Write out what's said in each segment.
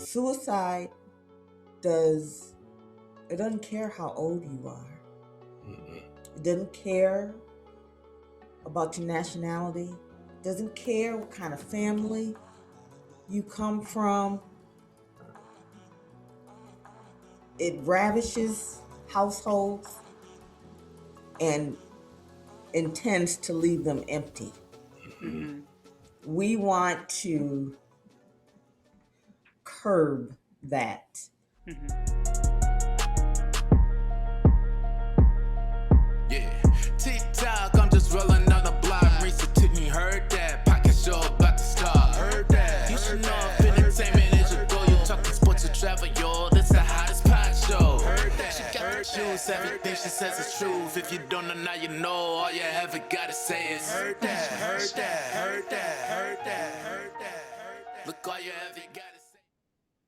Suicide it doesn't care how old you are. It doesn't care about your nationality. It doesn't care what kind of family you come from. It ravishes households and intends to leave them empty. Mm-hmm. We want to curb that. Mm-hmm. TikTok, I'm just rolling on the block. Marisa took me, heard that. Pocket show about to start. Heard that. You should know if entertainment is your goal. You talking sports or travel, yo. This the hottest pod show. Heard that. She got the juice, everything she says is truth. If you don't know, now you know. All you ever gotta say is heard that, heard that, heard that, heard that, heard that. Look, all you ever gotta say.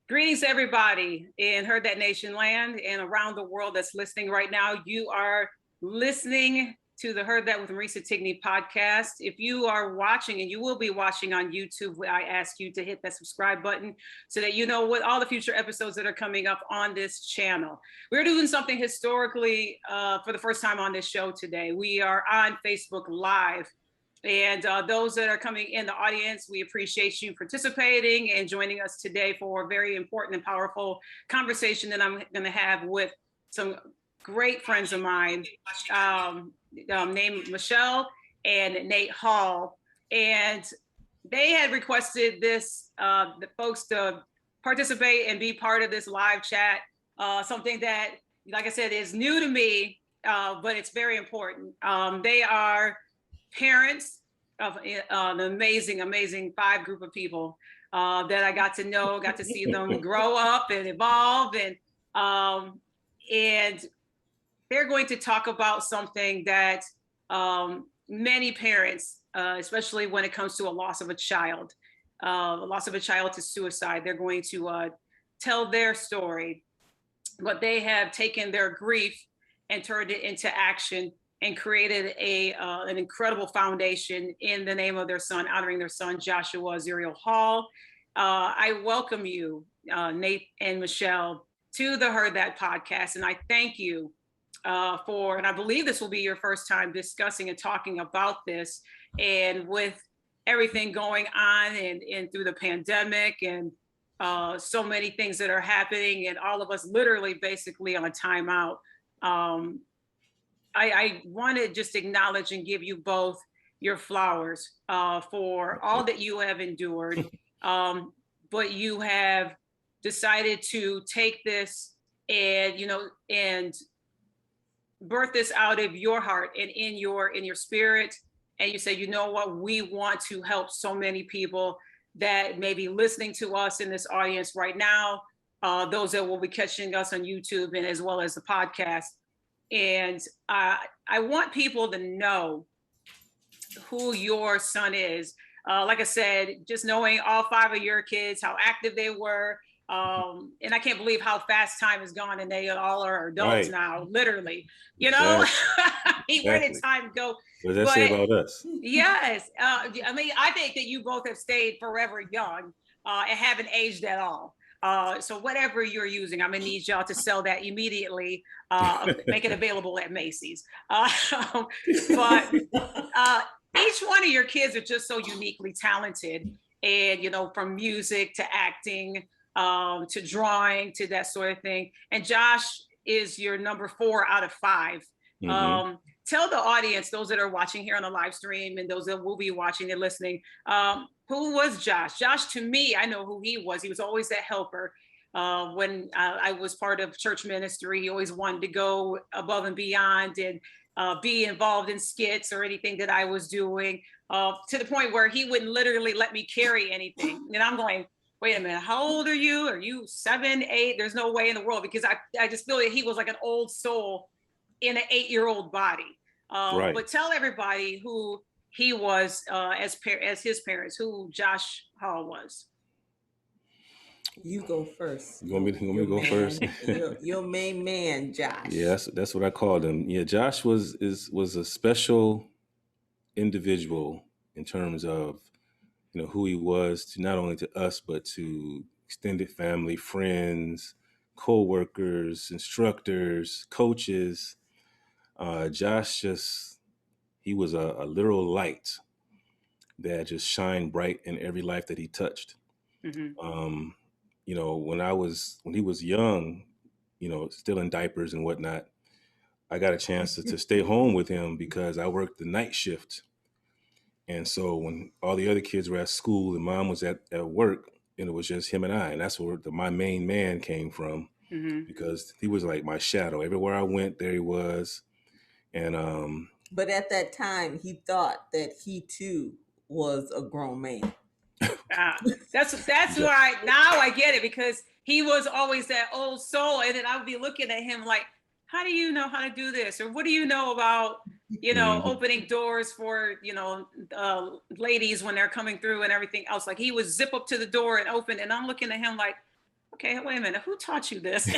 Greetings, everybody in Heard That Nation land and around the world that's listening right now. You are listening to the Heard That with Marisa Tigney podcast. If you are watching, and you will be watching on YouTube, I ask you to hit that subscribe button so that you know what all the future episodes that are coming up on this channel. We're doing something historically for the first time on this show today. We are on Facebook Live. And those that are coming in the audience, we appreciate you participating and joining us today for a very important and powerful conversation that I'm going to have with some great friends of mine named Michelle and Nate Hall. And they had requested this, the folks to participate and be part of this live chat, something that, like I said, is new to me, but it's very important. They are parents of an amazing 5 group of people that I got to know, got to see them grow up and evolve, and they're going to talk about something that many parents, especially when it comes to a loss of a child to suicide, they're going to tell their story, but they have taken their grief and turned it into action and created an incredible foundation in the name of their son, honoring their son, Joshua Zerial Hall. I welcome you, Nate and Michelle, to the Heard That podcast, and I thank you and I believe this will be your first time discussing and talking about this, and with everything going on and through the pandemic and so many things that are happening and all of us literally basically on timeout. I want to just acknowledge and give you both your flowers for all that you have endured, but you have decided to take this and birth this out of your heart and in your spirit. And you say, you know what, we want to help so many people that may be listening to us in this audience right now, those that will be catching us on YouTube and as well as the podcast. And I want people to know who your son is. Like I said, just knowing all 5 of your kids, how active they were. And I can't believe how fast time has gone and they all are adults now, literally, exactly. Where did time go? What does that say about us? Yes. I mean, I think that you both have stayed forever young and haven't aged at all. So whatever you're using, I'm gonna need y'all to sell that immediately, make it available at Macy's. But each one of your kids are just so uniquely talented, and from music to acting, to drawing, to that sort of thing. And Josh is your number 4 out of 5. Mm-hmm. Tell the audience, those that are watching here on the live stream and those that will be watching and listening, who was Josh? Josh, to me, I know who he was. He was always that helper. When I was part of church ministry, he always wanted to go above and beyond and be involved in skits or anything that I was doing, to the point where he wouldn't literally let me carry anything. And I'm going, wait a minute, how old are you? Are you 7, 8? There's no way in the world, because I just feel that he was like an old soul in an 8-year-old body. Right. But tell everybody who he was as his parents, who Josh Hall was. You go first. You want me to go first? Your main man, Josh. Yeah, that's what I called him. Yeah, Josh was a special individual in terms of who he was, to not only to us but to extended family, friends, co-workers, instructors, coaches. Josh he was a literal light that just shined bright in every life that he touched. Mm-hmm. You know, when he was young, you know, still in diapers and whatnot, I got a chance to stay home with him because I worked the night shift. And so when all the other kids were at school and mom was at work, and it was just him and I, and that's where my main man came from, Mm-hmm. because he was like my shadow. Everywhere I went, there he was. And But at that time, he thought that he too was a grown man. That's why now I get it, because he was always that old soul, and then I would be looking at him like, how do you know how to do this, or what do you know about, you know, opening doors for, you know, ladies when they're coming through and everything else. Like he would zip up to the door and open, and I'm looking at him like, okay, wait a minute, who taught you this?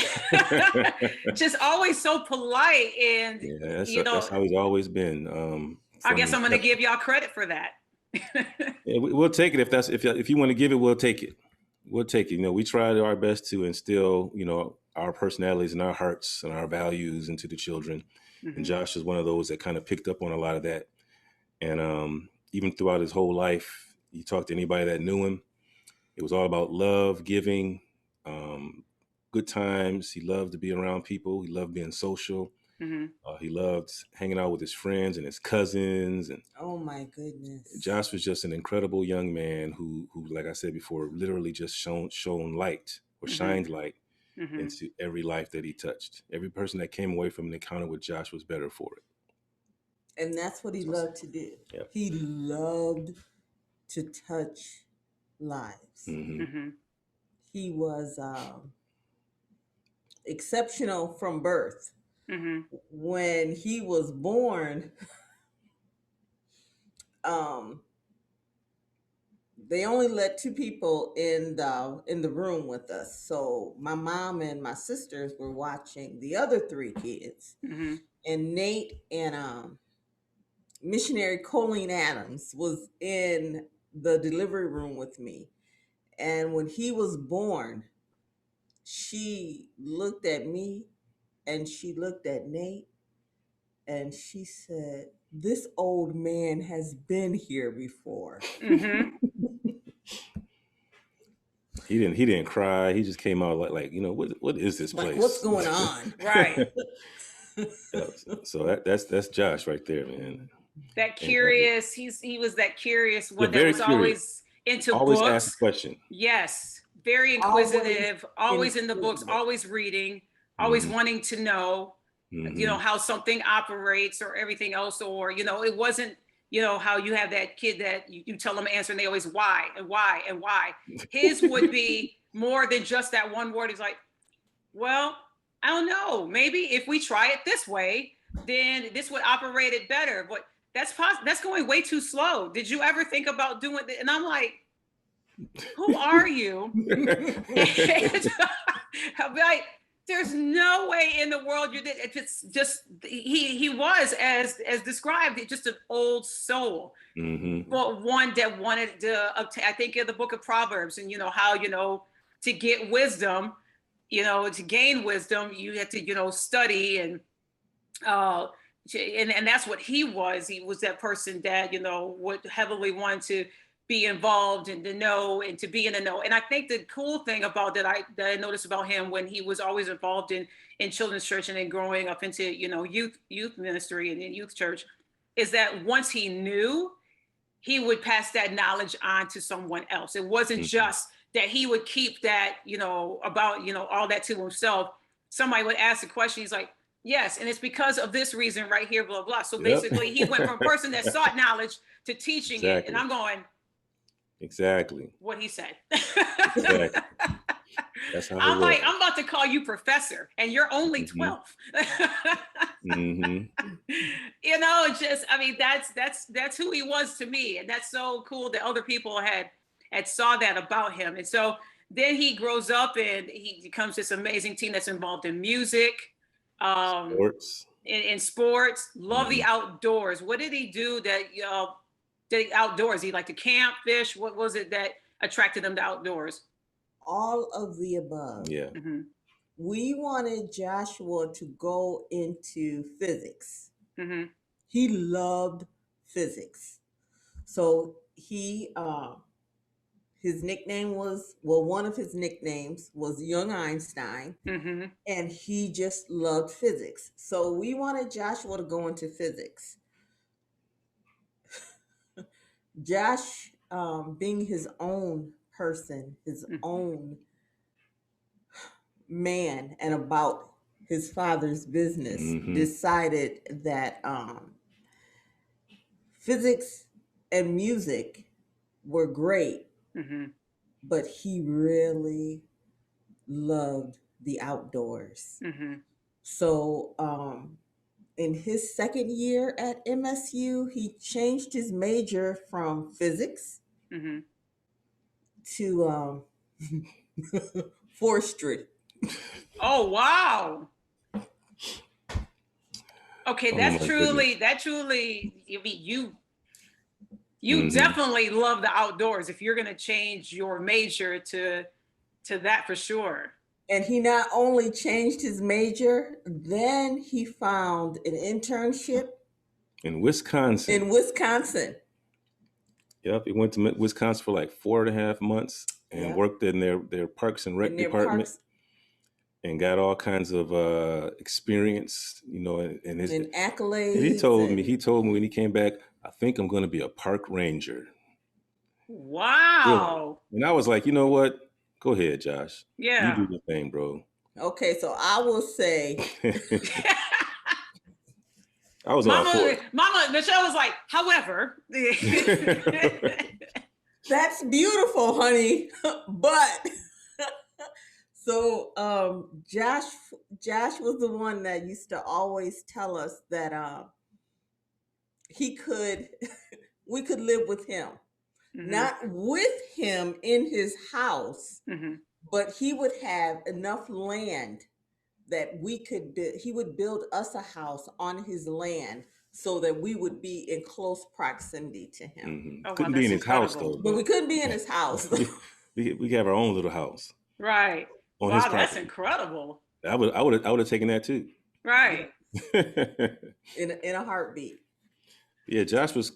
Just always so polite, and yeah, you know, that's how he's always been. I guess I'm going to give y'all credit for that. Yeah, we'll take it if you want to give it, we'll take it. We'll take it. You know, we tried our best to instill, you know, our personalities and our hearts and our values into the children. Mm-hmm. And Josh is one of those that kind of picked up on a lot of that. And even throughout his whole life, you talk to anybody that knew him, it was all about love, giving, good times. He loved to be around people. He loved being social. Mm-hmm. He loved hanging out with his friends and his cousins. And oh my goodness, Josh was just an incredible young man who, like I said before, literally just shone light or shined light into every life that he touched. Every person that came away from an encounter with Josh was better for it. And that's what he loved to do. Yep. He loved to touch lives. He was exceptional from birth. When he was born, they only let two people in the room with us. So my mom and my sisters were watching the other three kids, and Nate and missionary Colleen Adams was in the delivery room with me. And when he was born, she looked at me and she looked at Nate and she said, "This old man has been here before." He didn't cry. He just came out like you know, what is this place? Like, what's going on? Right. So that's Josh right there, man. That curious, he was that curious one that was curious. Always into always books. Ask a question. Yes. Very inquisitive, always in the books, always reading, always wanting to know, you know, how something operates or everything else. Or, you know, it wasn't, you know, how you have that kid that you tell them answer and they always why and why and why. His would be more than just that one word. He's like, well, I don't know. Maybe if we try it this way, then this would operate it better. But that's going way too slow. Did you ever think about doing it? And I'm like, who are you? I'll be like, there's no way in the world you did. It's just he was as described, just an old soul, but one that wanted to. I think in the book of Proverbs, and you know how, you know, to get wisdom, you know, to gain wisdom, you have to, you know, study and that's what he was. He was that person that, you know, would heavily want to be involved and to know and to be in the know. And I think the cool thing about that I noticed about him when he was always involved in children's church and then growing up into, you know, youth ministry and in youth church, is that once he knew, he would pass that knowledge on to someone else. It wasn't just that he would keep that, you know, about, you know, all that to himself. Somebody would ask a question. He's like, yes, and it's because of this reason right here, blah, blah. So basically he went from a person that sought knowledge to teaching it. And I'm going, exactly what he said. Exactly. That's how I'm like, I'm about to call you professor and you're only 12. You know, just, I mean, that's who he was to me. And that's so cool that other people had saw that about him. And so then he grows up and he becomes this amazing teen that's involved in music, sports. In sports, love the outdoors. What did he do that, did he outdoors? He liked to camp, fish? What was it that attracted him to outdoors? all of the above. Yeah. Mhm. We wanted Joshua to go into physics. Mhm. He loved physics. So his nickname was, well, one of his nicknames was Young Einstein, Mhm. and he just loved physics. So we wanted Joshua to go into physics. Josh, being his own person, his Mhm. own man, and about his father's business, decided that physics and music were great, Mhm. but he really loved the outdoors. Mhm. So, in his second year at MSU, he changed his major from physics Mhm. to forestry. Oh wow. Okay, Oh my goodness. that truly. I mean, you Mhm. definitely love the outdoors. If you're gonna change your major to that for sure. And he not only changed his major, then he found an internship In Wisconsin. in Wisconsin. Yep. He went to Wisconsin for like 4.5 months and Yep. worked in their parks and rec In their department parks and got all kinds of experience, and his and accolades. and he told me when he came back, I think I'm going to be a park ranger. Really. Wow. And I was like, you know what? Go ahead, Josh. You Yeah. do your thing, bro. Okay, so I will say I was all for Mama Michelle was like, however. it. that's beautiful, honey. But so Josh was the one that used to always tell us that he could we could live with him. Mhm. Not with him in his house, Mhm. but he would have enough land that he would build us a house on his land so that we would be in close proximity to him. Mhm. Oh, wow, Couldn't be in that's his house incredible. though, But we couldn't be in his house. we have our own little house Right. on his Wow, that's property. incredible. I would have taken that too. Right. in a heartbeat. Yeah, Josh was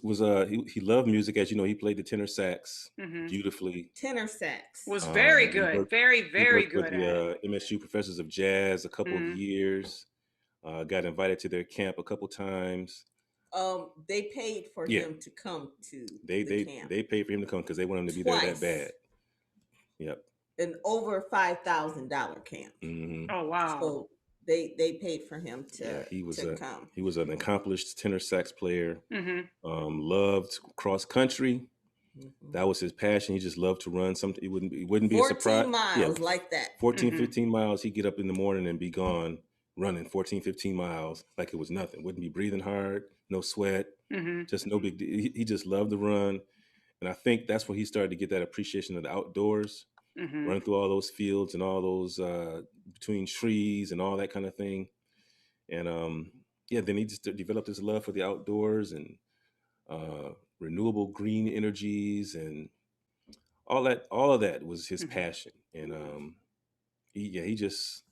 he loved music, as you know. He played the tenor sax Mhm. beautifully. Tenor sax. Was very He good. worked, Very, he very worked with good at it. the MSU Professors of Jazz a couple of Mhm. years. Got invited to their camp a couple times. They paid for Yeah. him to come to They the camp. they paid for him to come because they wanted him to be there that Twice. bad. Yep. An over $5,000 camp. Mhm. Oh wow. So they paid for him to Yeah, he was come. he was an accomplished tenor sax player. Mhm. Loved cross country. Mhm. That was his passion. He just loved to run something. It wouldn't be a 14 surprise. miles like that. 14, Mhm. 15 miles. He'd get up in the morning and be gone running 14, 15 miles like it was nothing. Wouldn't be breathing hard, no sweat, Mhm. just no big deal. He just loved to run. And I think that's where he started to get that appreciation of the outdoors, Mhm. running through all those fields and all those between trees and all that kind of thing. And then he just developed his love for the outdoors and renewable green energies and all of that was his Mhm. passion. And he just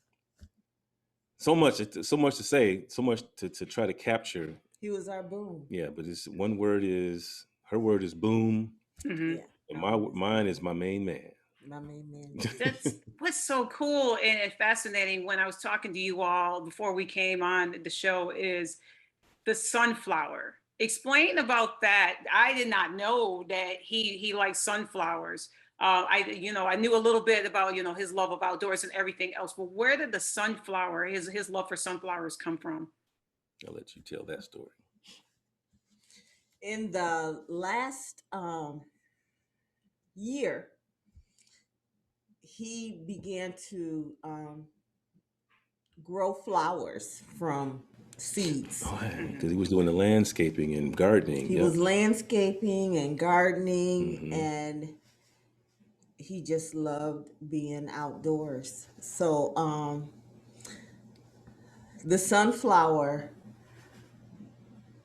so much to say, so much to try to capture. He was our boom. Yeah, but it's one word is her word is boom. Mhm. Yeah. And mine is my main man. My main man. That's what's so cool and fascinating when I was talking to you all before we came on the show is the sunflower. Explain about that. I did not know that he likes sunflowers. I knew a little bit about his love of outdoors and everything else, but where did the sunflower, his love for sunflowers come from? I'll let you tell that story. In the last year, he began to grow flowers from seeds. Oh, because he was doing the landscaping and gardening. He was landscaping and gardening, and he just loved being outdoors. So the sunflower,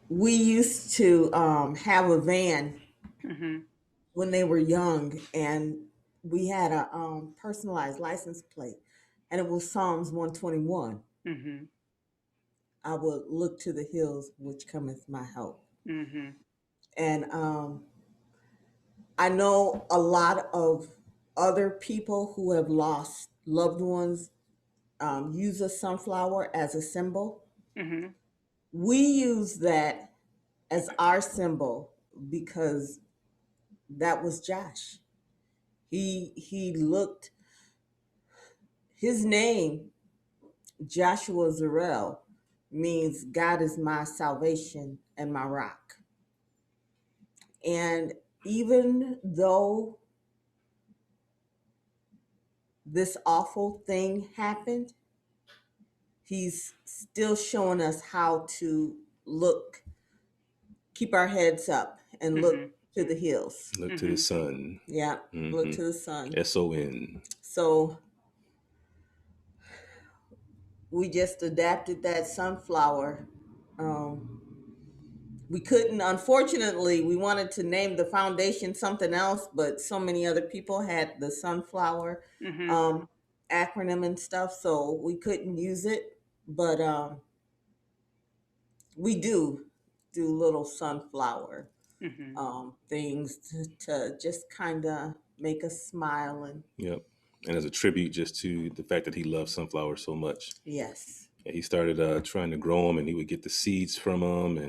we used to have a van Mhm. when they were young, and we had a personalized license plate, and it was Psalms 121. Mm-hmm. I would look to the hills, which cometh my help. Mm-hmm. And I know a lot of other people who have lost loved ones use a sunflower as a symbol. Mm-hmm. We use that as our symbol because that was Josh. He looked, his name, Joshua Zarel, means God is my salvation and my rock. And even though this awful thing happened, he's still showing us how to look, keep our heads up, and Mm-hmm. look to the hills. Look to Mm-hmm. the sun. Yeah, look to the sun. SON. So we just adapted that sunflower. Um, we couldn't, unfortunately, we wanted to name the foundation something else, but so many other people had the sunflower Mm-hmm. acronym and stuff, so we couldn't use it. But we do little sunflower Mm-hmm. things to just kind of make us smile. And Yep. And as a tribute just to the fact that he loved sunflowers so much. yes, He started trying to grow them, and he would get the seeds from them,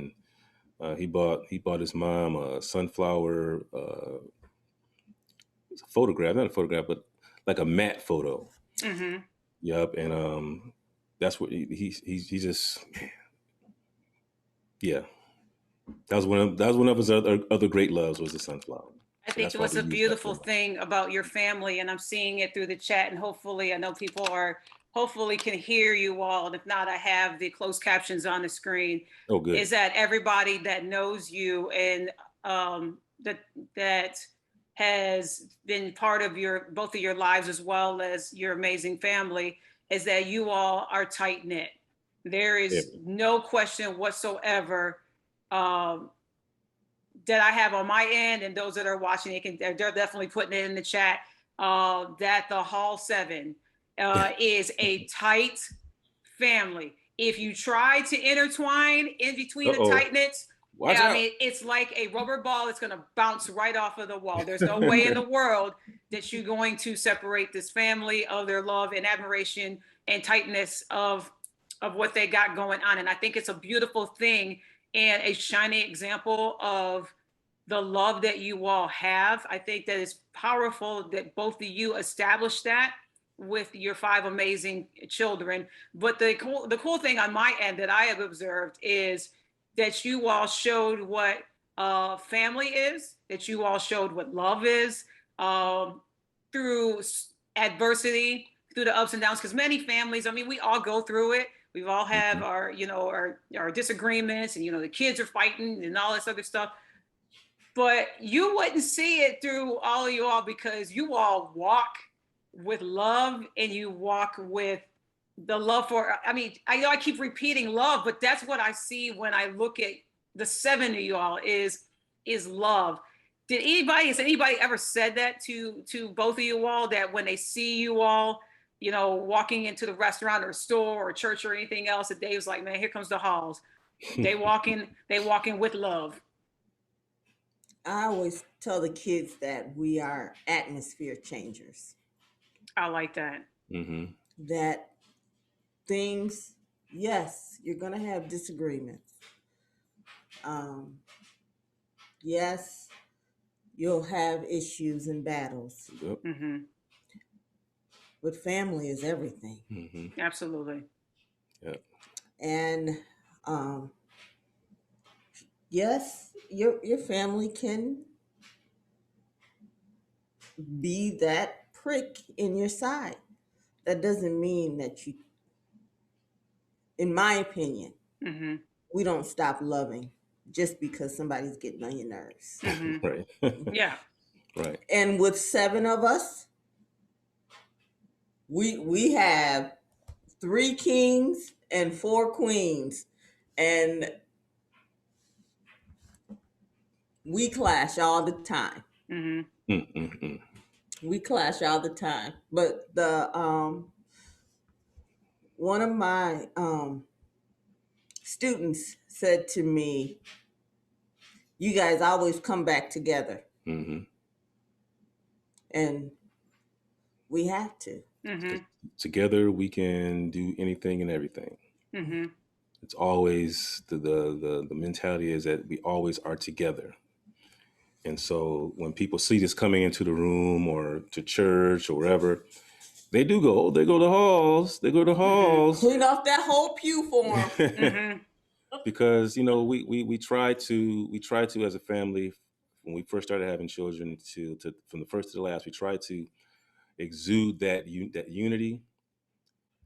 and he bought his mom a sunflower photograph, not a photograph, but like a matte photo. Mm-hmm. Yep, and that's what he just, yeah. That was one of his other great loves, was the sunflower. I So think that's why what's we a use that so beautiful much. thing about your family, and I'm seeing it through the chat, and hopefully, I know people are hopefully can hear you all. And if not, I have the closed captions on the screen. Oh, good. Is that everybody that knows you and that has been part of your both of your lives as well as your amazing family, is that you all are tight knit. There is no question whatsoever. Um, that I have on my end, and those that are watching, they're definitely putting it in the chat. That the Hall 7 is a tight family. If you try to intertwine in between the tight knits, Watch out. mean, it's like a rubber ball that's going to bounce right off of the wall. There's no way in the world that you're going to separate this family of their love and admiration and tightness of what they got going on. And I think it's a beautiful thing and a shining example of the love that you all have. I think that it's powerful that both of you established that with your 5 amazing children. But the cool thing on my end that I have observed is that you all showed what family is, that you all showed what love is through adversity, through the ups and downs. Because many families, I mean, we all go through it. We all have our, our disagreements, and the kids are fighting and all this other stuff. But you wouldn't see it through all of you all because you all walk with love, and you walk with the love for, I mean, I know I keep repeating love, but that's what I see when I look at the 7 of you all is love. Has anybody ever said that to both of you all, that when they see you all, walking into the restaurant or store or church or anything else, that Dave's like, man, here comes the Halls. They walk in with love. I always tell the kids that we are atmosphere changers. I like that. Mm-hmm. That things, yes, you're going to have disagreements. Yes, you'll have issues and battles. Yep. Mm-hmm. But family is everything. Mm-hmm. Absolutely. Yep. And yes, your family can be that prick in your side. That doesn't mean that you, in my opinion, Mm-hmm. we don't stop loving just because somebody's getting on your nerves. Mm-hmm. Right. Yeah. Right. And with 7 of us, we have 3 kings and 4 queens, and we clash all the time. Mm-hmm. Mm-hmm. We clash all the time. But the one of my students said to me, "You guys always come back together," Mm-hmm. and we have to. Mm-hmm. Together we can do anything and everything. Mm-hmm. It's always the mentality is that we always are together. And so when people see this coming into the room or to church or wherever, they do go. They go to halls. They go to halls. Clean off that whole pew for them. Mm-hmm. Because we try to as a family when we first started having children to from the first to the last we try to exude that unity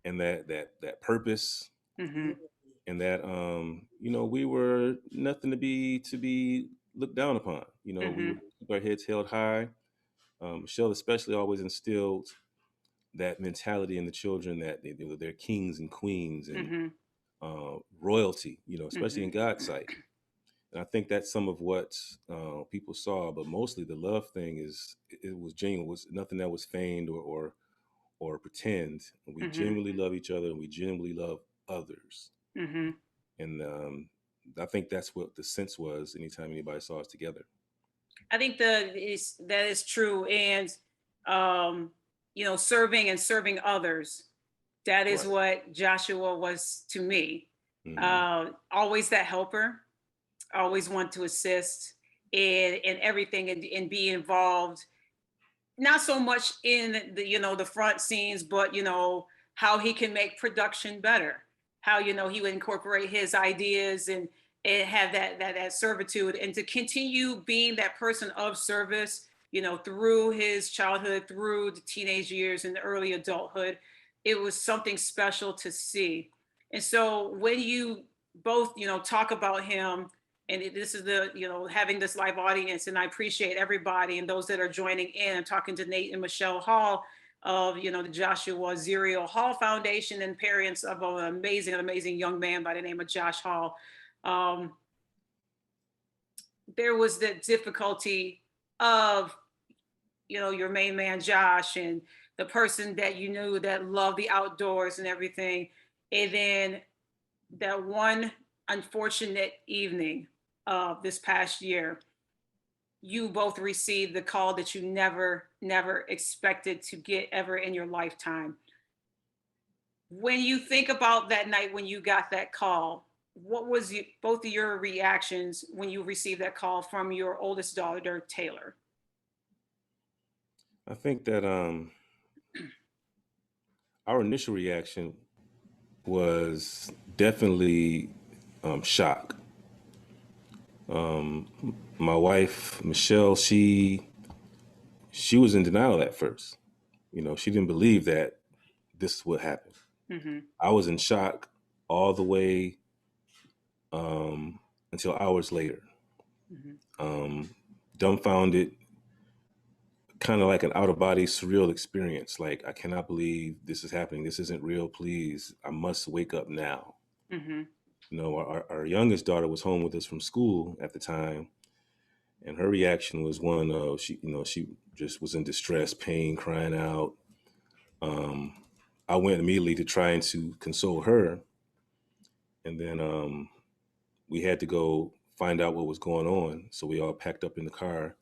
and that purpose Mm-hmm. and that we were nothing to be looked down upon. We Mm-hmm. would keep our heads held high. Michelle especially always instilled that mentality in the children that they're kings and queens and Mm-hmm. royalty, especially Mm-hmm. in God's sight. And I think that's some of what people saw, but mostly the love thing it was genuine. It was nothing that was feigned or pretend. We Mm-hmm. genuinely love each other and we genuinely love others. Mm-hmm. And I think that's what the sense was anytime anybody saw us together. I think that is true, and um, serving and serving others. That is Right. what Joshua was to me. Mm-hmm. Always that helper, always want to assist in everything and be involved. Not so much in the front scenes, but how he can make production better. How he would incorporate his ideas and have that servitude and to continue being that person of service. Through his childhood, through the teenage years and the early adulthood, it was something special to see. And so when you both talk about him, and this is the having this live audience, and I appreciate everybody and those that are joining in and talking to Nate and Michelle Hall of the Joshua Zerial Hall Foundation and parents of an amazing young man by the name of Josh Hall. um, there was the difficulty of your main man Josh and the person that you knew that loved the outdoors and everything, and then that one unfortunate evening of this past year, you both received the call that you never expected to get ever in your lifetime. When you think about that night when you got that call, what was both of your reactions when you received that call from your oldest daughter, Taylor? I think that our initial reaction was definitely shock. My wife Michelle, she was in denial at first. She didn't believe that this would happen. Mm-hmm. I was in shock all the way until hours later. Mm-hmm. Dumbfounded, kind of like an out of body surreal experience. Like, I cannot believe this is happening. This isn't real. Please, I must wake up now. Mm-hmm. Our youngest daughter was home with us from school at the time, and her reaction was one of she just was in distress, pain, crying out. I went immediately to trying to console her, and then we had to go find out what was going on. So we all packed up in the car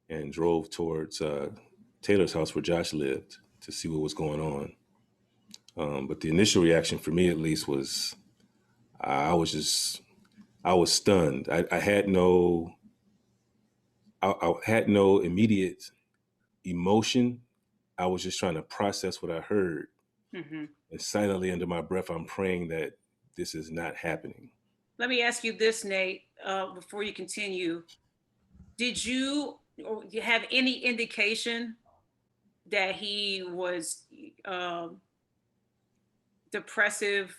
and drove towards Taylor's house where Josh lived to see what was going on. But the initial reaction for me, at least, was I was stunned. I had no immediate emotion. I was just trying to process what I heard. Mm-hmm. And silently under my breath, I'm praying that this is not happening. Let me ask you this, Nate, before you continue. Did you have any indication that he was depressive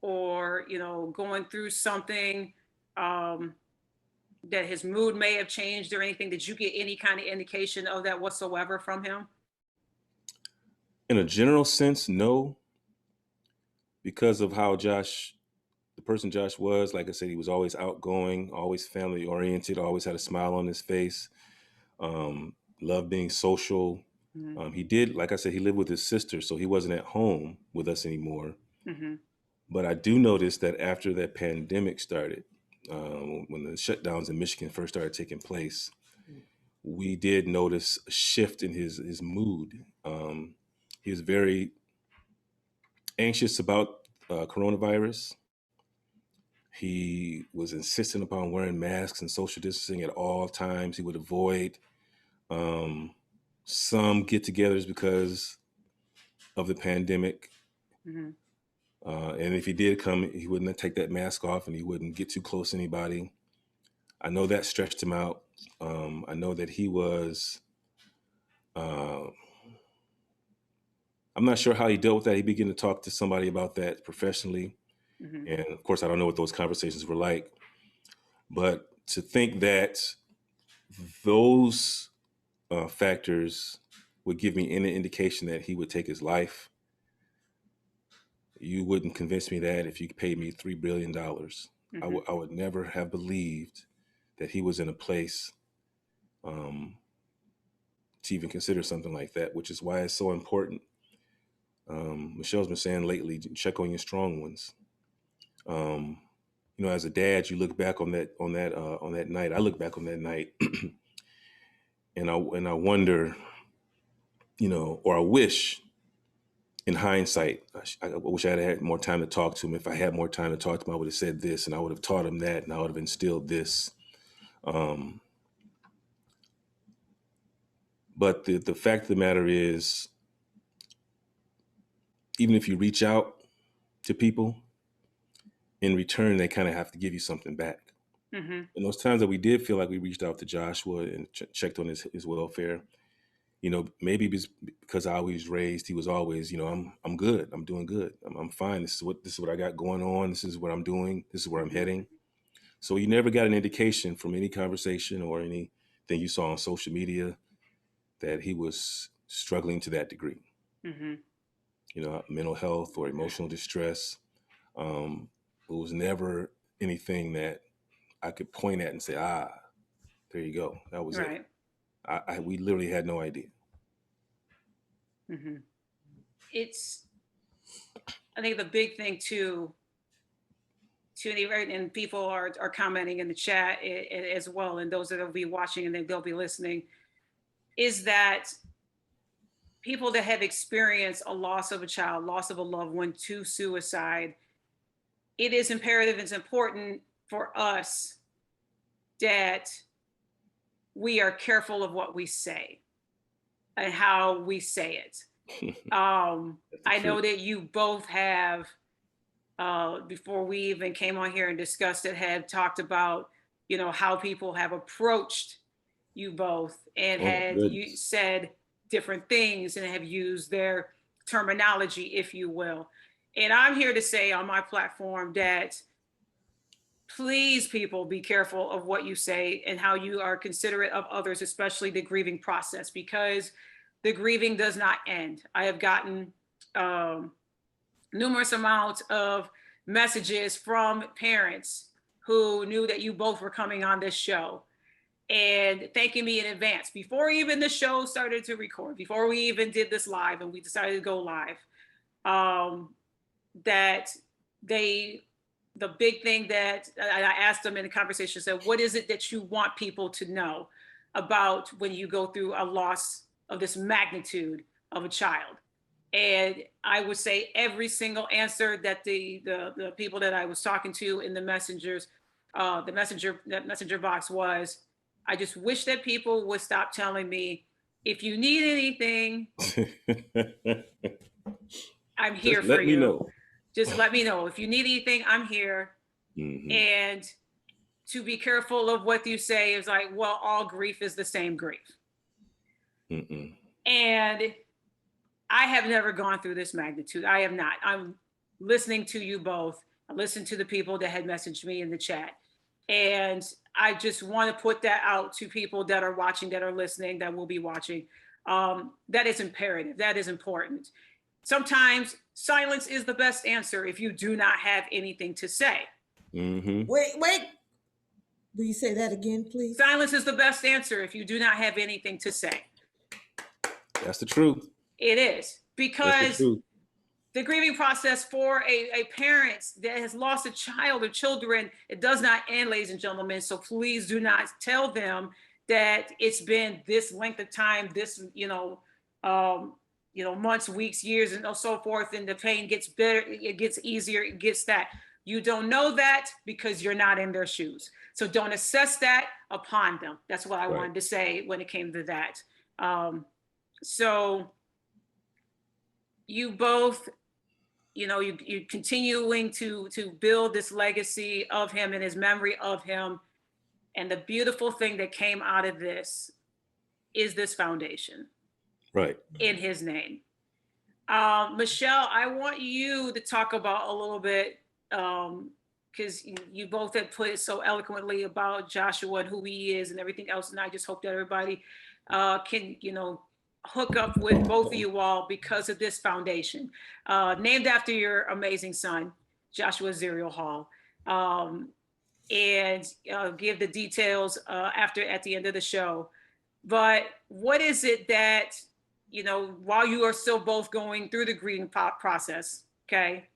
or going through something, that his mood may have changed or anything? Did you get any kind of indication of that whatsoever from him? In a general sense, no, because of how the person Josh was. Like I said, he was always outgoing, always family oriented, always had a smile on his face, loved being social. He did, like I said, he lived with his sister, so he wasn't at home with us anymore. Mm-hmm. But I do notice that after that pandemic started, when the shutdowns in Michigan first started taking place, we did notice a shift in his mood. He was very anxious about coronavirus. He was insistent upon wearing masks and social distancing at all times. He would avoid some get-togethers because of the pandemic. Mm-hmm. And if he did come, he wouldn't take that mask off, and he wouldn't get too close to anybody. I know that stretched him out. I know that he was. I'm not sure how he dealt with that. He began to talk to somebody about that professionally. Mm-hmm. And of course, I don't know what those conversations were like. But to think that those factors would give me any indication that he would take his life, you wouldn't convince me that if you paid me $3 billion. Mm-hmm. I would never have believed that he was in a place to even consider something like that, which is why it's so important. Michelle's been saying lately, check on your strong ones. As a dad, you look back on that night. I look back on that night, and I wonder, or I wish, in hindsight, I wish I had more time to talk to him. If I had more time to talk to him, I would have said this, and I would have taught him that, and I would have instilled this. But the fact of the matter is, even if you reach out to people, in return, they kind of have to give you something back. Mm-hmm. And those times that we did feel like we reached out to Joshua and checked on his welfare, maybe because I was raised, he was always, I'm good. I'm doing good. I'm fine. This is what I got going on. This is what I'm doing. This is where I'm heading. So you never got an indication from any conversation or anything you saw on social media that he was struggling to that degree. Mm-hmm. Mental health or emotional distress. It was never anything that I could point at and say, there you go. That was Right. it. We literally had no idea. Mm-hmm. I think the big thing too, and people are commenting in the chat as well, and those that will be watching and they'll be listening, is that people that have experienced a loss of a child, loss of a loved one to suicide, it is imperative, it's important for us that we are careful of what we say and how we say it. I know that you both have, before we even came on here and discussed it, had talked about, how people have approached you both and you said different things and have used their terminology, if you will. And I'm here to say on my platform that please, people, be careful of what you say and how you are considerate of others, especially the grieving process, because the grieving does not end. I have gotten numerous amounts of messages from parents who knew that you both were coming on this show and thanking me in advance before even the show started to record, before we even did this live and we decided to go live, that the big thing that I asked them in the conversation said, what is it that you want people to know about when you go through a loss of this magnitude of a child? And I would say every single answer that the people that I was talking to in the messenger box was, I just wish that people would stop telling me, if you need anything, I'm here for you. Let me know. Just let me know. If you need anything, I'm here. Mm-hmm. And to be careful of what you say is like, well, all grief is the same grief. Mm-mm. And I have never gone through this magnitude. I have not. I'm listening to you both. I listened to the people that had messaged me in the chat. And I just want to put that out to people that are watching, that are listening, that will be watching. That is imperative. That is important. Sometimes silence is the best answer if you do not have anything to say. Mm-hmm. Wait. Will you say that again, please? Silence is the best answer if you do not have anything to say. That's the truth. It is, That's the because truth. the grieving process for a parent that has lost a child or children, it does not end, ladies and gentlemen. So please do not tell them that it's been this length of time, this, months, weeks, years, and so forth, and the pain gets better, it gets easier, it gets that. You don't know that because you're not in their shoes. So don't assess that upon them. That's what I wanted to say when it came to that. So you both, you continuing to build this legacy of him and his memory of him. And the beautiful thing that came out of this is this foundation. Right. In his name. Michelle, I want you to talk about a little bit, because you both had put it so eloquently about Joshua and who he is and everything else. And I just hope that everybody can, hook up with both of you all because of this foundation, named after your amazing son, Joshua Zerial Hall. And give the details at the end of the show. But what is it that, while you are still both going through the grieving process, okay,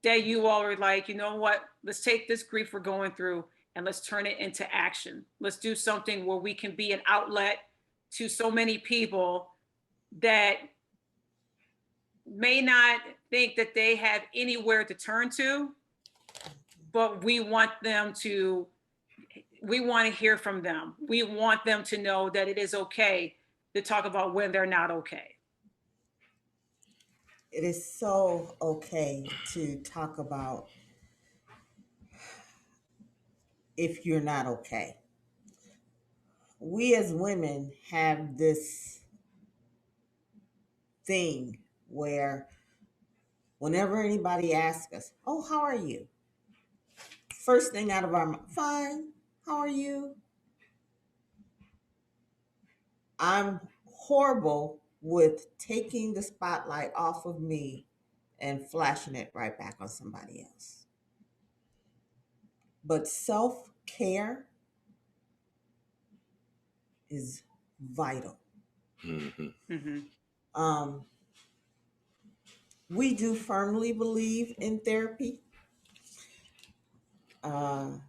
that you all are like, you know what, let's take this grief we're going through and let's turn it into action. Let's do something where we can be an outlet to so many people that may not think that they have anywhere to turn to, but we want to hear from them. We want them to know that it is okay to talk about when they're not okay. It is so okay to talk about if you're not okay. We as women have this thing where whenever anybody asks us, "Oh, how are you?" First thing out of our mouth, "Fine. How are you?" I'm horrible with taking the spotlight off of me and flashing it right back on somebody else. But self-care is vital. Mm-hmm. Mm-hmm. We do firmly believe in therapy. Our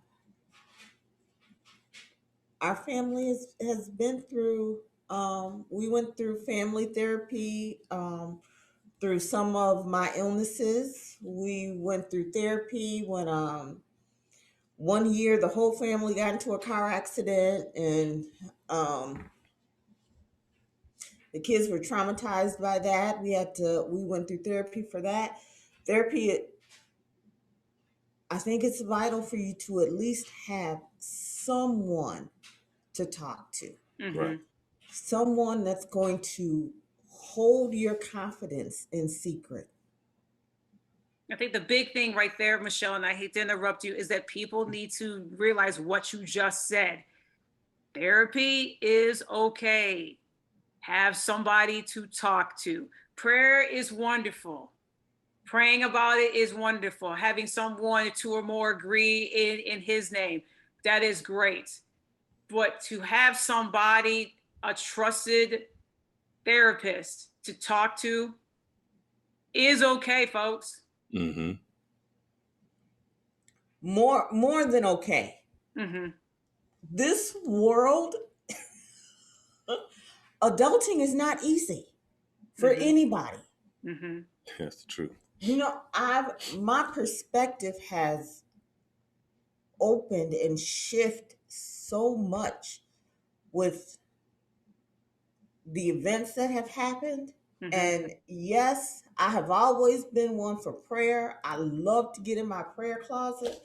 family has been through, we went through family therapy through some of my illnesses. We went through therapy when one year the whole family got into a car accident, and the kids were traumatized by that. We went through therapy for that. Therapy, I think it's vital for you to at least have someone to talk to. Mm-hmm. Right. Someone that's going to hold your confidence in secret. I think the big thing right there, Michelle, and I hate to interrupt you, is that people need to realize what you just said. Therapy is okay. Have somebody to talk to. Prayer is wonderful. Praying about it is wonderful. Having someone, two or more, agree in his name, that is great. But to have somebody, a trusted therapist to talk to, is okay, folks. Mm-hmm. More than okay. Mm-hmm. This world, adulting is not easy for anybody. Mm-hmm. That's the truth. My perspective has opened and shifted so much with the events that have happened. Mm-hmm. And yes, I have always been one for prayer. I love to get in my prayer closet.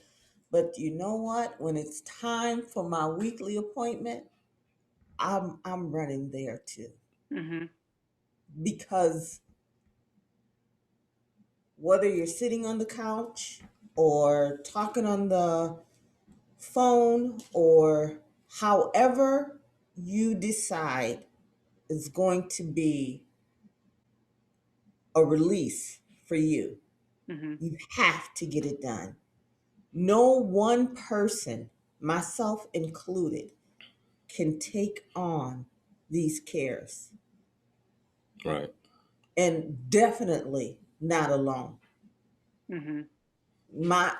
But you know what? When it's time for my weekly appointment, I'm running there too. Mm-hmm. Because whether you're sitting on the couch or talking on the phone or however you decide is going to be a release for you, Mm-hmm. you have to get it done. No one person, myself included, can take on these cares. Right. and definitely not alone. Mm-hmm. My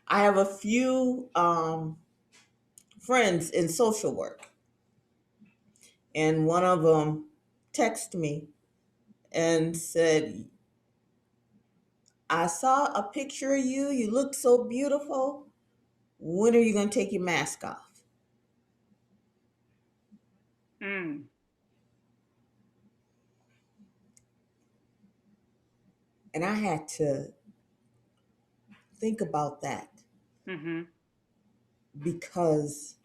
I have a few friends in social work, and one of them texted me and said, I saw a picture of you. You look so beautiful. When are you going to take your mask off? Mm. And I had to think about that Mm-hmm. because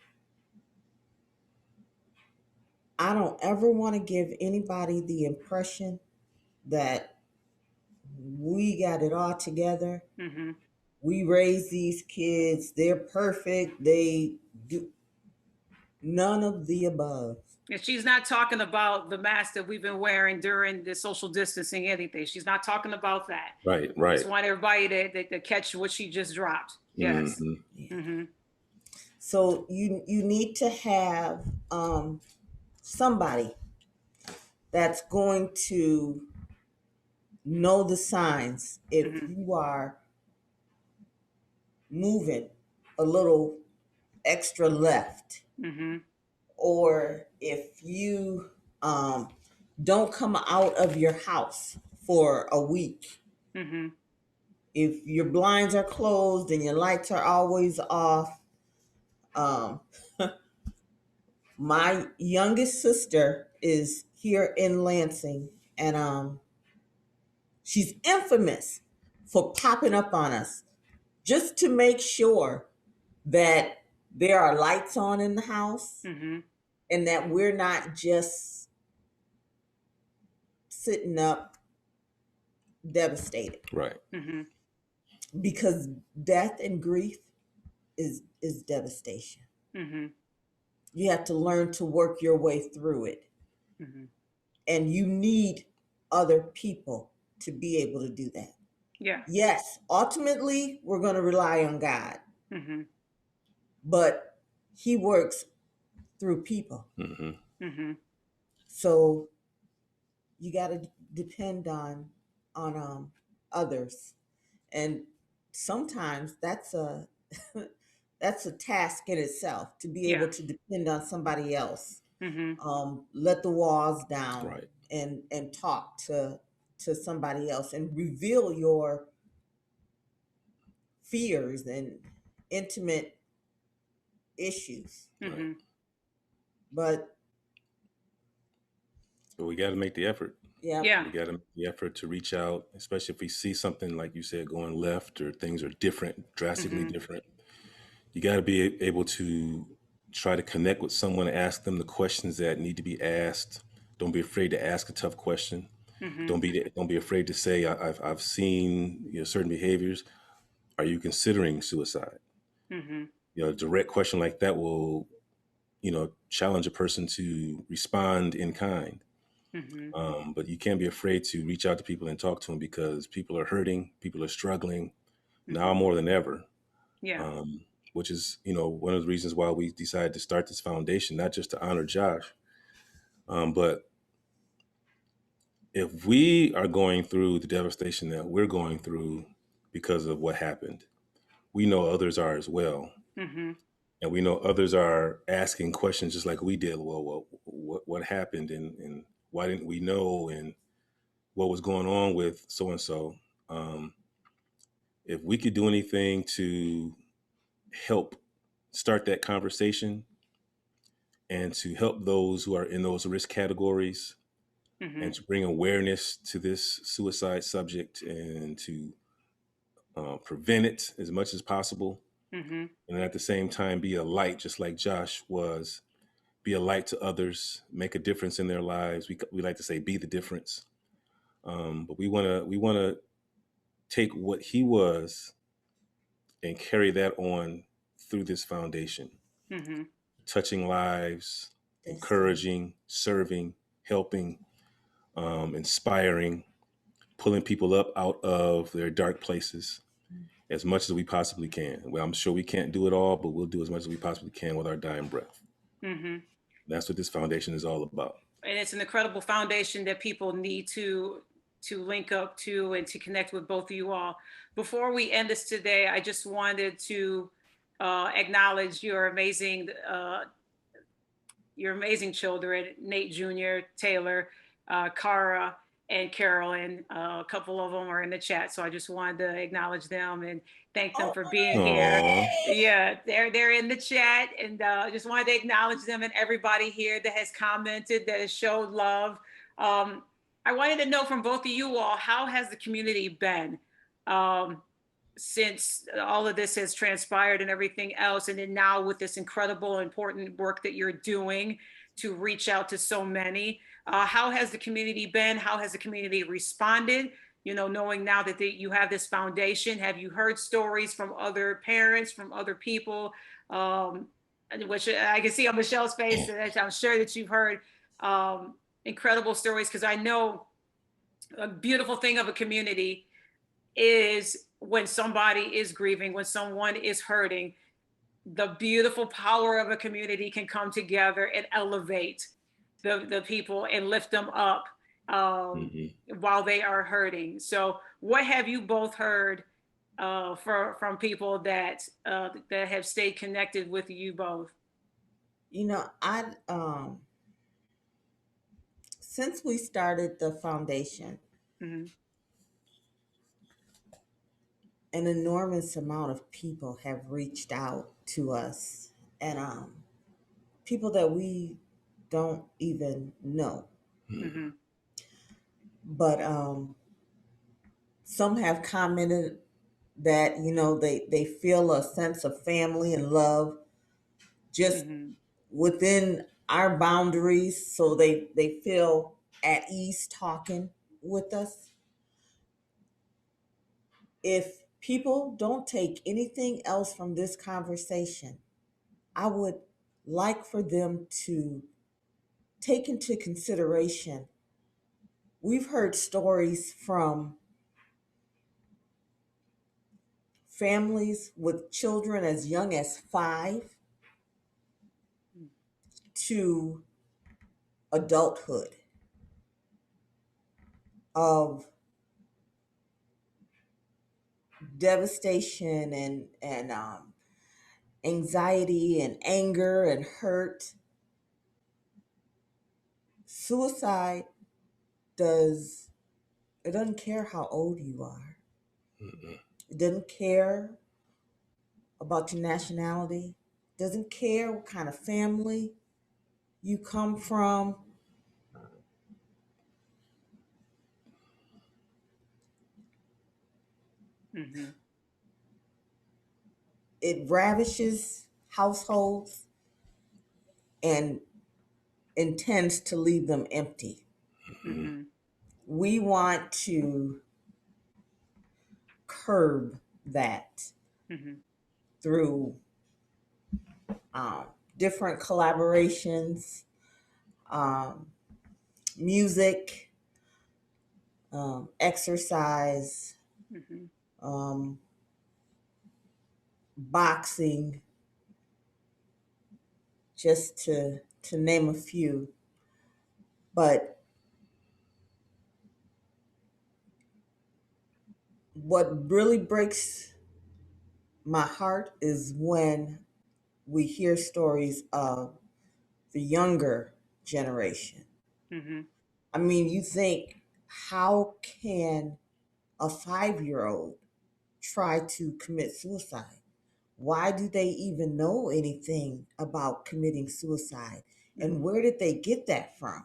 I don't ever want to give anybody the impression that we got it all together. Mm-hmm. We raise these kids, they're perfect. They do none of the above. And she's not talking about the mask that we've been wearing during the social distancing, anything. She's not talking about that. Right. Just Right. want everybody to catch what she just dropped. Yes. Mm-hmm. Yeah. Mm-hmm. So you need to have somebody that's going to know the signs if Mm-hmm. you are moving a little extra left, Mm-hmm. or if you um, don't come out of your house for a week, Mm-hmm. if your blinds are closed and your lights are always off. um, my youngest sister is here in Lansing, and she's infamous for popping up on us just to make sure that there are lights on in the house Mm-hmm. and that we're not just sitting up devastated, Right. Mm-hmm. because death and grief is devastation. Mm-hmm. You have to learn to work your way through it, Mm-hmm. and you need other people to be able to do that. Yeah. Yes, ultimately we're going to rely on God, Mm-hmm. but he works through people. Mm-hmm. Mm-hmm. So you got to depend on others, and sometimes that's a that's a task in itself, to be Yeah. able to depend on somebody else. Mm-hmm. Let the walls down Right. and talk to somebody else and reveal your fears and intimate issues. Right. Mm-hmm. But But we got to make the effort. yeah, Yeah. We got to make the effort to reach out, especially if we see something like you said going left or things are different, drastically Mm-hmm. different. You got to be able to try to connect with someone, ask them the questions that need to be asked. Don't be afraid to ask a tough question. Mm-hmm. Don't be afraid to say, I've seen certain behaviors. Are you considering suicide? Mm-hmm. A direct question like that will challenge a person to respond in kind. Mm-hmm. But you can't be afraid to reach out to people and talk to them, because people are hurting, people are struggling now Mm-hmm. more than ever. Yeah. Which is, one of the reasons why we decided to start this foundation, not just to honor Josh, but if we are going through the devastation that we're going through because of what happened, we know others are as well. Mm-hmm. And we know others are asking questions just like we did. Well, what happened, and why didn't we know, and what was going on with so and so. If we could do anything to help start that conversation and to help those who are in those risk categories, Mm-hmm. and to bring awareness to this suicide subject, and to prevent it as much as possible, Mm-hmm. and at the same time be a light, just like Josh was, be a light to others, make a difference in their lives. We like to say, be the difference. But we want to take what he was and carry that on through this foundation, Mm-hmm. touching lives, destiny. encouraging, serving, helping, inspiring, pulling people up out of their dark places as much as we possibly can. Well, I'm sure we can't do it all, but we'll do as much as we possibly can with our dying breath. Mm-hmm. That's what this foundation is all about. and it's an incredible foundation that people need to link up to and to connect with both of you all. Before we end this today, I just wanted to acknowledge your amazing children, Nate Jr., Taylor, Cara, and Carolyn. A couple of them are in the chat, so I just wanted to acknowledge them and thank them Oh, for being here. Aw. Yeah, they're in the chat, and just wanted to acknowledge them and everybody here that has commented, that has showed love. I wanted to know from both of you all, how has the community been? Since all of this has transpired and everything else, and then now with this incredible important work that you're doing to reach out to so many, how has the community been? How has the community responded? Knowing now that you have this foundation, have you heard stories from other parents, from other people, which I can see on Michelle's face, that I'm sure that you've heard incredible stories, because I know a beautiful thing of a community is when somebody is grieving, when someone is hurting, the beautiful power of a community can come together and elevate the people and lift them up while they are hurting. So, what have you both heard from people that have stayed connected with you both? I since we started the foundation, Mm-hmm. an enormous amount of people have reached out to us, and people that we don't even know. Mm-hmm. But some have commented that they feel a sense of family and love just Mm-hmm. within our boundaries, so they feel at ease talking with us. If people don't take anything else from this conversation, I would like for them to take into consideration, we've heard stories from families with children as young as 5 to adulthood, of devastation and anxiety and anger and hurt. Suicide does it doesn't care how old you are. It doesn't care about your nationality. It doesn't care what kind of family you come from. Mm-hmm. It ravishes households and intends to leave them empty. Mm-hmm. We want to curb that Mm-hmm. through um, different collaborations, um, music, exercise, Mm-hmm. um, boxing, just to name a few. But what really breaks my heart is when we hear stories of the younger generation. Mm-hmm. I mean, you think, how can a 5-year old try to commit suicide? Why do they even know anything about committing suicide? And where did they get that from?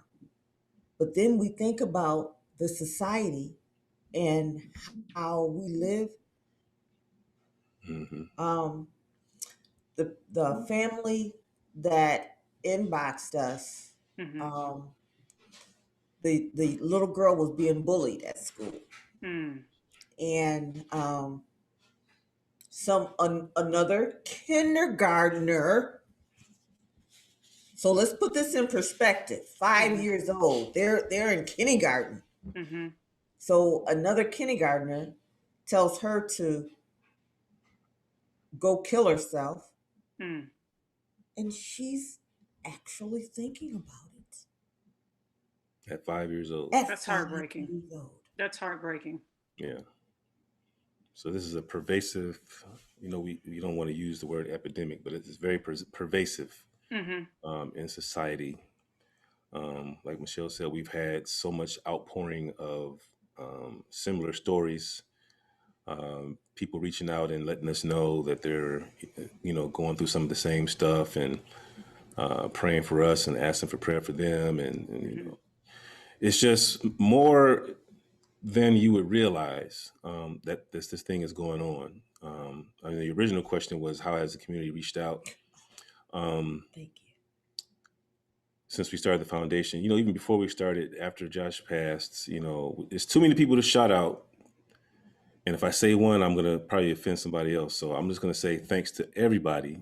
But then we think about the society and how we live. Um, the family that inboxed us, Mm-hmm. um, the little girl was being bullied at school, Mm-hmm. and another kindergartner. So let's put this in perspective. 5 years old, they're in kindergarten. Mm-hmm. So another kindergartner tells her to go kill herself, Mm-hmm. and she's actually thinking about it. At 5 years old. That's heartbreaking. 5 years old. That's heartbreaking. Yeah. So this is a pervasive, we don't want to use the word epidemic, but it's very pervasive in society. Like Michelle said, we've had so much outpouring of similar stories. People reaching out and letting us know that they're, going through some of the same stuff and praying for us and asking for prayer for them. And it's just more than you would realize that this thing is going on. The original question was, how has the community reached out? Thank you. Since we started the foundation, even before we started, after Josh passed, there's too many people to shout out. And if I say one, I'm going to probably offend somebody else. So I'm just going to say thanks to everybody.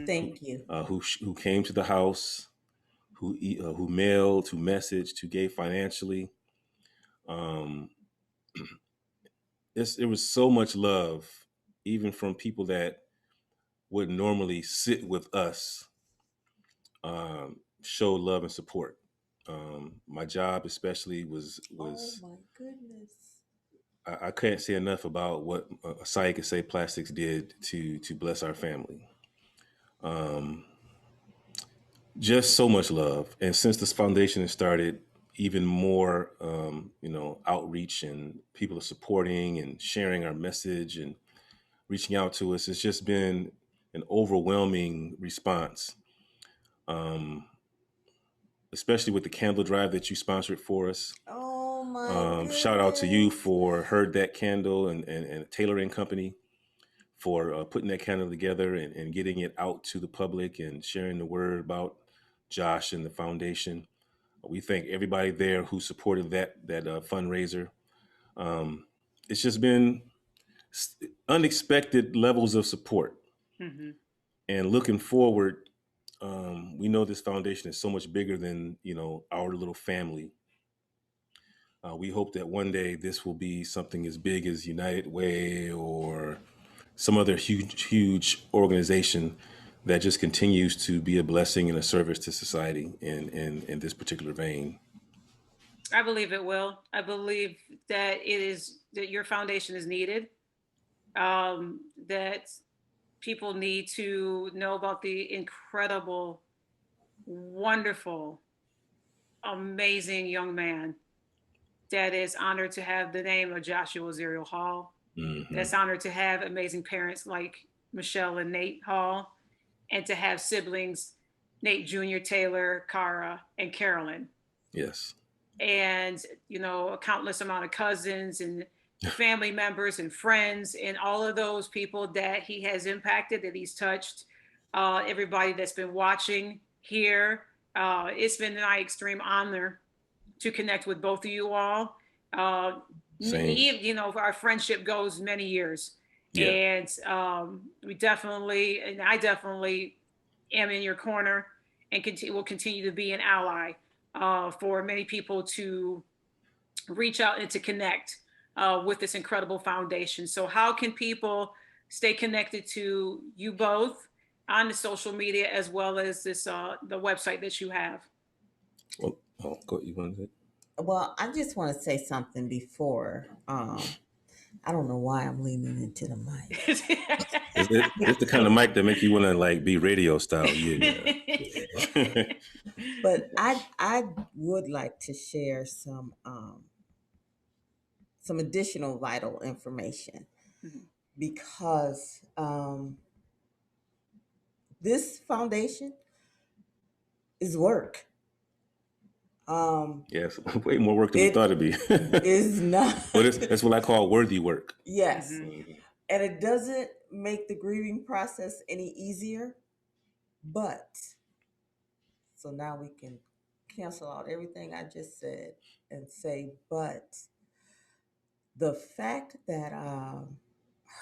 Thank you. Who came to the house, who mailed, who messaged, who gave financially. It was so much love, even from people that would normally sit with us, show love and support. My job especially was Oh my goodness. I can't say enough about what Psych Say Plastics did to bless our family. Just so much love. And since this foundation has started, even more, outreach, and people are supporting and sharing our message and reaching out to us. It's just been an overwhelming response, especially with the candle drive that you sponsored for us. Oh my goodness. Shout out to you for Heard That Candle and Tailoring Company for putting that candle together and getting it out to the public and sharing the word about Josh and the foundation. We thank everybody there who supported that fundraiser. It's just been unexpected levels of support. And looking forward, we know this foundation is so much bigger than, our little family. We hope that one day this will be something as big as United Way or some other huge organization that just continues to be a blessing and a service to society in this particular vein. I believe it will. I believe that that your foundation is needed. That people need to know about the incredible, wonderful, amazing young man that is honored to have the name of Joshua Zerial Hall. That's honored to have amazing parents like Michelle and Nate Hall, and to have siblings, Nate Jr., Taylor, Cara, and Carolyn. Yes. And, a countless amount of cousins and family members and friends and all of those people that he has impacted, that he's touched, everybody that's been watching here. It's been my extreme honor to connect with both of you all. Same. Our friendship goes many years. Yeah. And I definitely am in your corner and will continue to be an ally for many people to reach out and to connect with this incredible foundation. So how can people stay connected to you both on the social media as well as this the website that you have? Well, go. You want to say? Well, I just want to say something before. I don't know why I'm leaning into the mic. It's the kind of mic that make you want to be radio style. Yeah. But I would like to share some additional vital information because this foundation is work. Yes, way more work than we thought it'd be. Is not. But that's what I call worthy work. Yes. And it doesn't make the grieving process any easier, but so now we can cancel out everything I just said and say, but the fact that I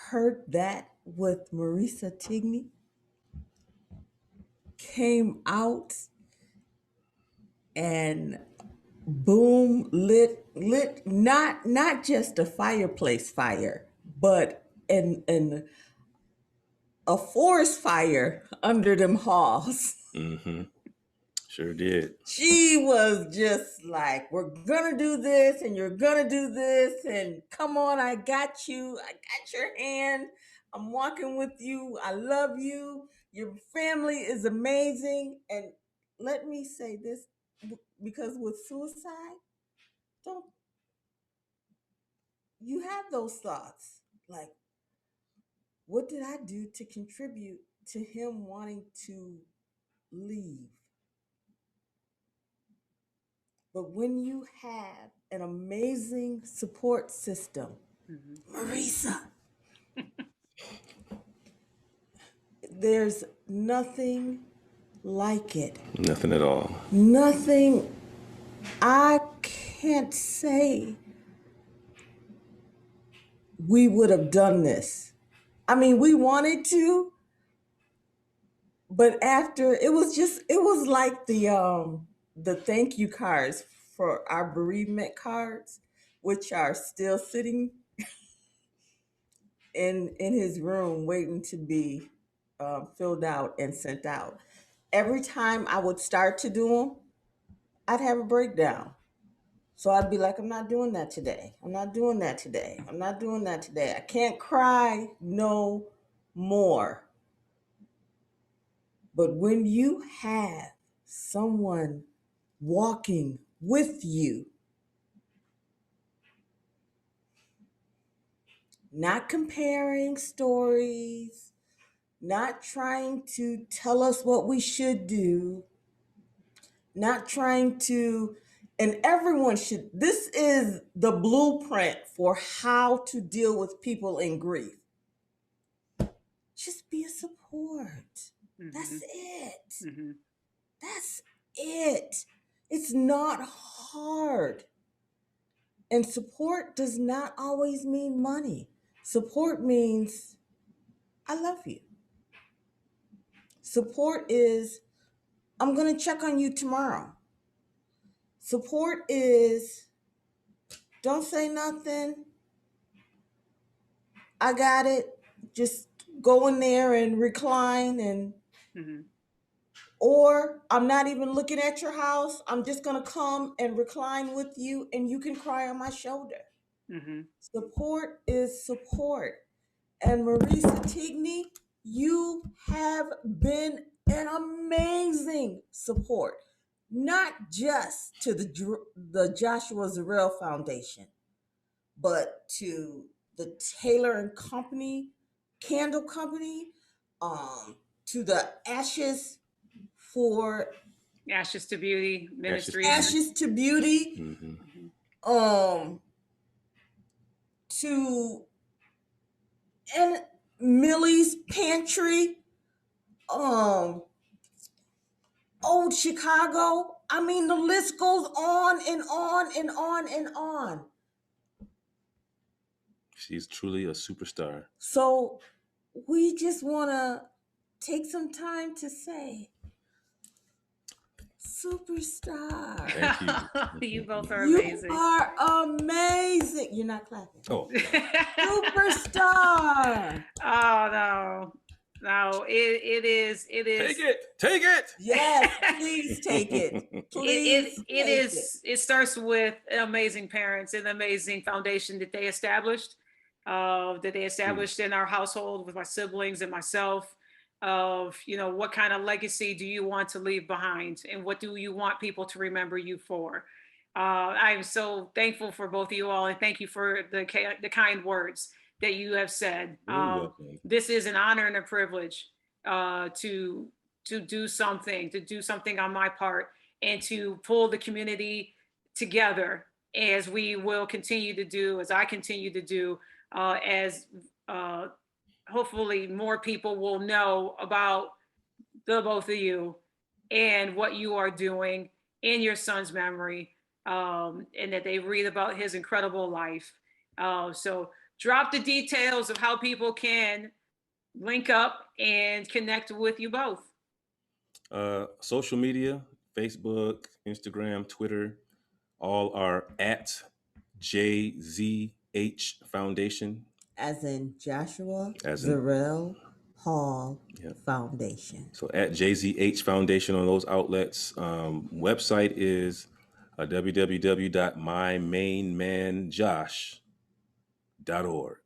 heard that with Marisa Tigney came out and boom, lit not just a fireplace fire, but an a forest fire under them halls. Sure did. She was just like, we're gonna do this and you're gonna do this, and come on, I got you. I got your hand. I'm walking with you. I love you. Your family is amazing. And let me say this, because with suicide, don't you have those thoughts like, what did I do to contribute to him wanting to leave? But when you have an amazing support system, Marisa, there's nothing like it. Nothing at all. Nothing. I can't say we would have done this. I mean, we wanted to, but after it was like the thank you cards for our bereavement cards, which are still sitting in his room waiting to be filled out and sent out. Every time I would start to do them, I'd have a breakdown. So I'd be like, I'm not doing that today. I'm not doing that today. I'm not doing that today. I can't cry no more. But when you have someone walking with you, not comparing stories, not trying to tell us what we should do, not trying to, and everyone should, this is the blueprint for how to deal with people in grief. Just be a support. Mm-hmm. That's it. Mm-hmm. That's it. It's not hard. And support does not always mean money. Support means, I love you. Support is, I'm going to check on you tomorrow. Support is, don't say nothing. I got it. Just go in there and recline, and or I'm not even looking at your house. I'm just going to come and recline with you, and you can cry on my shoulder. Support is support. And Marisa Tigney, you have been an amazing support, not just to the Joshua Zarrell Foundation, but to the Taylor and Company Candle Company, to the Ashes to Beauty Ministry, Ashes to Beauty, to and Millie's Pantry, Old Chicago. I mean, the list goes on and on and on and on. She's truly a superstar. So we just want to take some time to say, superstar. Thank you. You both are amazing. You are amazing. You're not clapping. Oh. Superstar. Oh, no, it is. Take it. Yes, please take it. Please. It starts with amazing parents and amazing foundation that they established. In our household with my siblings and myself. Of what kind of legacy do you want to leave behind, and what do you want people to remember you for? I'm so thankful for both of you all, and thank you for the kind words that you have said. This is an honor and a privilege to do something on my part, and to pull the community together, as we will continue to do, as I continue to do, as hopefully more people will know about the both of you and what you are doing in your son's memory, and that they read about his incredible life. So drop the details of how people can link up and connect with you both. Social media, Facebook, Instagram, Twitter, all are at JZH Foundation. As in Joshua Zarrell Hall Yep. Foundation. So at JZH Foundation on those outlets. Website is www.mymainmanjosh.org.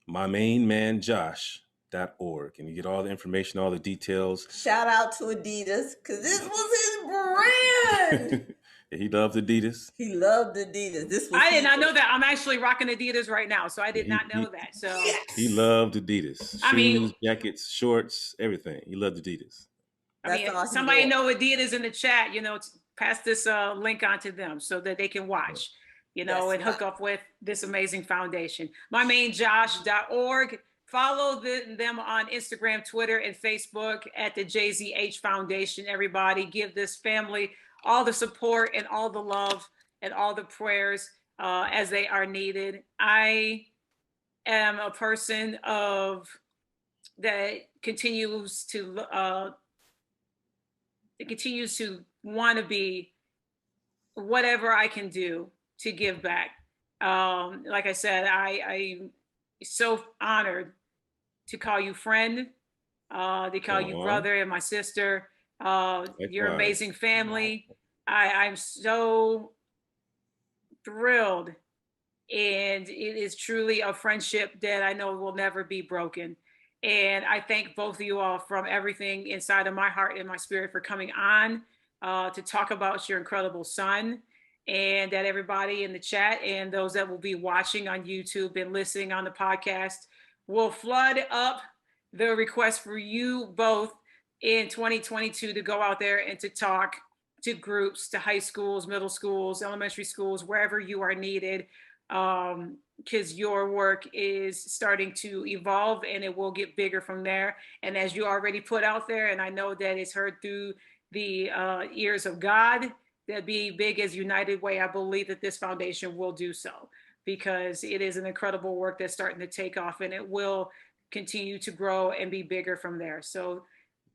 mymainmanjosh.org, and you get all the information, all the details. Shout out to Adidas, because this was his brand. He loved Adidas. He loved Adidas. This was I did not know that. I'm actually rocking Adidas right now, so I did not know that. So yes. He loved Adidas. I mean- Shoes, jackets, shorts, everything. He loved Adidas. I mean, That's all he somebody wore. know Adidas in the chat, pass this link on to them so that they can watch, That's and hook right. up with this amazing foundation. mymainjosh.org. Follow them on Instagram, Twitter, and Facebook at the JZH Foundation. Everybody give this family all the support and all the love and all the prayers as they are needed. I am a person that continues to want to be whatever I can do to give back. Like I said, I'm so honored to call you friend, to call you brother and my sister. Your amazing family. I'm so thrilled. And it is truly a friendship that I know will never be broken. And I thank both of you all from everything inside of my heart and my spirit for coming on to talk about your incredible son, and that everybody in the chat and those that will be watching on YouTube and listening on the podcast will flood up the request for you both in 2022 to go out there and to talk to groups, to high schools, middle schools, elementary schools, wherever you are needed. Because your work is starting to evolve and it will get bigger from there. And as you already put out there, and I know that it's heard through the ears of God, that Be Big as United Way, I believe that this foundation will do so, because it is an incredible work that's starting to take off, and it will continue to grow and be bigger from there. So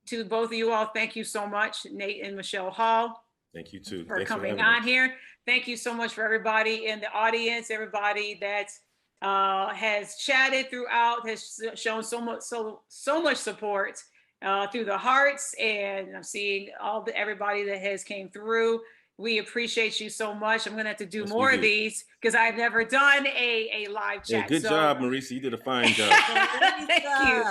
to both of you all, thank you so much, Nate and Michelle Hall. Thank you too. For coming on here. Thank you so much for everybody in the audience, everybody that has chatted throughout, has shown so much support through the hearts, and I'm seeing everybody that has came through. We appreciate you so much. I'm gonna have to do more of these because I've never done a live chat. Yeah, good job, Marisa. You did a fine job. Thank you.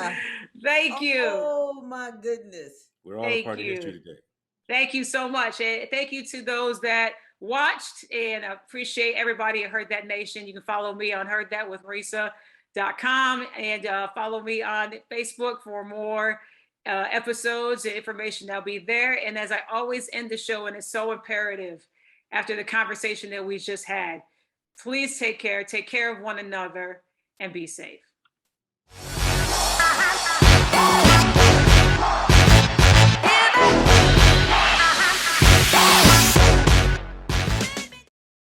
Thank you. Oh my goodness. We're all a part of history today. Thank you so much. And thank you to those that watched, and I appreciate everybody at Heard That Nation. You can follow me on heardthatwithmarisa.com and follow me on Facebook for more episodes and information that'll be there. And as I always end the show, and it's so imperative after the conversation that we just had, please take care of one another and be safe.